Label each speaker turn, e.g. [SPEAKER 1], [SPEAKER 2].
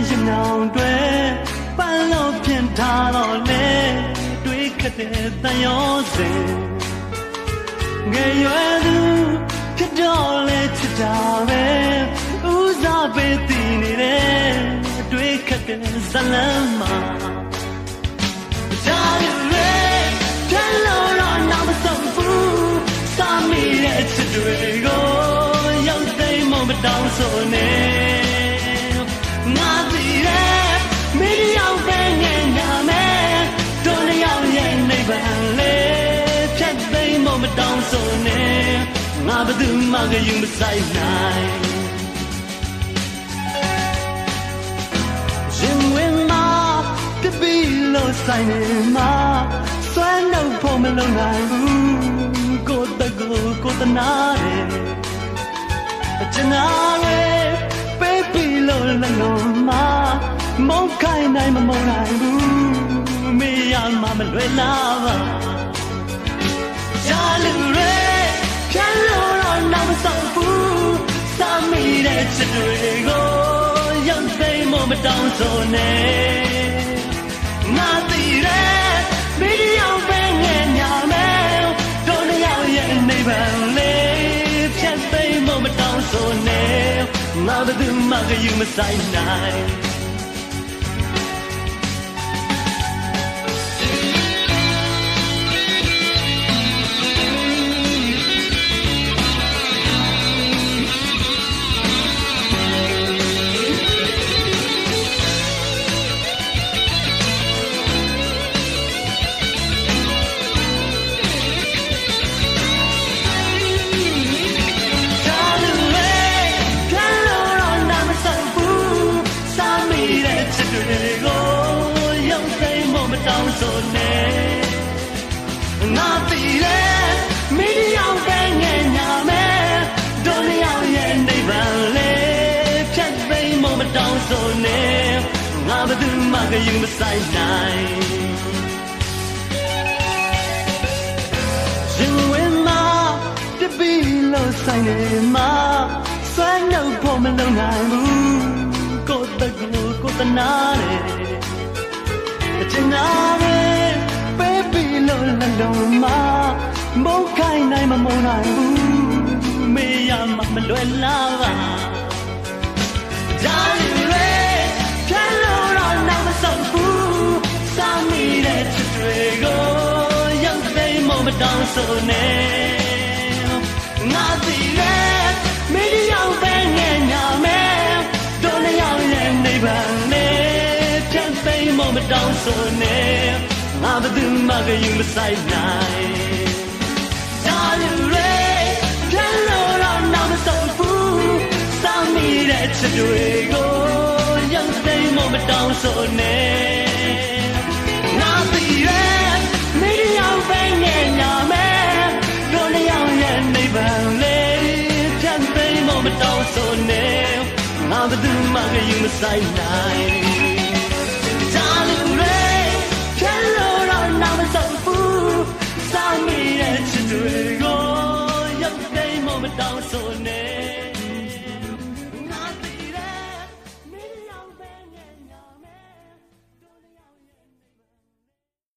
[SPEAKER 1] ရင်အောင်တွေပန်းလို့ပြင်ထားတော့လေတွေးခတ်တဲ့တန်ရောစင်ငယ်ရွယ်သူဖြစ်တော့လေချစ်တာပဲဦးစားပေးတည်နေတယ်တွေးခတ်တဲ့ဇလမ်းမှာဒါတွေပြန်လို့တော့နောက်မဆုံးဘူးစာမိတဲ့ချစ်တွေကိုရောက်သိမ်းမတောင်းဆိုနေငါသိတယ်မင်းရောက်ပဲငဲ့ညာမယ်တို့လျောက်ရဲ့နိဗ္ဗာန်လေးဖြတ်သိမ်းမတောင်းဆိုနေငါဘယ်သူမှကယူမဆိုင်နိုင်ရင်ဝင်မှာတပီလို့ဆိုင်နေမှာစွမ်းနှုတ်ဖို့မလုံနိုင်ဘူးကိုယ်တကူကိုယ်တနာတယ်ကျနာရဲပေးပြီးလို့လည်းလုံးမမုန်းခိုင်းနိုင်မမုန်းနိုင်ဘူးမေးရမှမလွယ်လာပါရှားလူရဲပြန်လို့တော့နောက်မဆောင်ဘူးစာမိတဲ့ချစ်တွေကိုရောက်သိမ်းမတောင်းဆိုနေငါသိတယ်မင်းရောက်ပဲငဲ့ညာမယ်တို့နှစ်ယောက်ရဲ့နိဗ္ဗာန်လေးဖြတ်သိမ်းမတောင်းဆိုနေငါဘယ်သူမှကယူမဆိုင်နိုင်တောင်းဆိုနေငါသိတယ်မင်းရောက်ပဲငဲ့ညာမယ်တို့လျောက်ရဲ့နိဗ္ဗာန်လေးဖြတ်သိမ်းမတောင်းဆိုနေငါဘယ်သူမှကယူမဆိုင်နိုင်ရင်ဝင်မှာတပီလို့ဆိုင်နေမှာစွမ်းနှုတ်ဖို့မလုံနိုင်ဘူးကိုယ်တကူကိုယ်တနာတယ်ကျနာရဲပေးပြီးလို့လည်းလုံးမမုန်းခိုင်းနိုင်မမုန်းနိုင်ဘူးမေးရမှမလွယ်လာပါဒါရဲပြန်လို့တော့နောက်မဆုံးဘူးစာမိတဲ့ချစ်တွေကိုရောက်သိမ်းမတောင်းဆိုနေငါသိတယ်မင်းရောက်ပဲငဲ့ညာမယ်တို့လည်းရောက်ရဲ့နိဗ္ဗာန်လေးဖြတ်သိမ်းမတောင်းဆိုနေငါဘယ်သူမှကယူမဆိုင်နိုင်ဒါရဲပြန်လို့တော့နောက်မဆုံးဘူးစောင့်မိတဲ့ချစ်တွေကိုရောက်သိမ်းမတောင်းဆိုနေငါသိရဲ့မင်းရောက်ပဲငဲ့ညာမယ်တို့လည်းရောက်ရဲ့နိဗ္ဗာန်လေးဖြတ်သိမ်းမတောင်းဆိုနေငါဘယ်သူမှကယူမဆိုင်နိုင်စောင့်မိတဲ့ချစ်တွေကိုရောက်သိမ်းမတောင်းဆိုနေ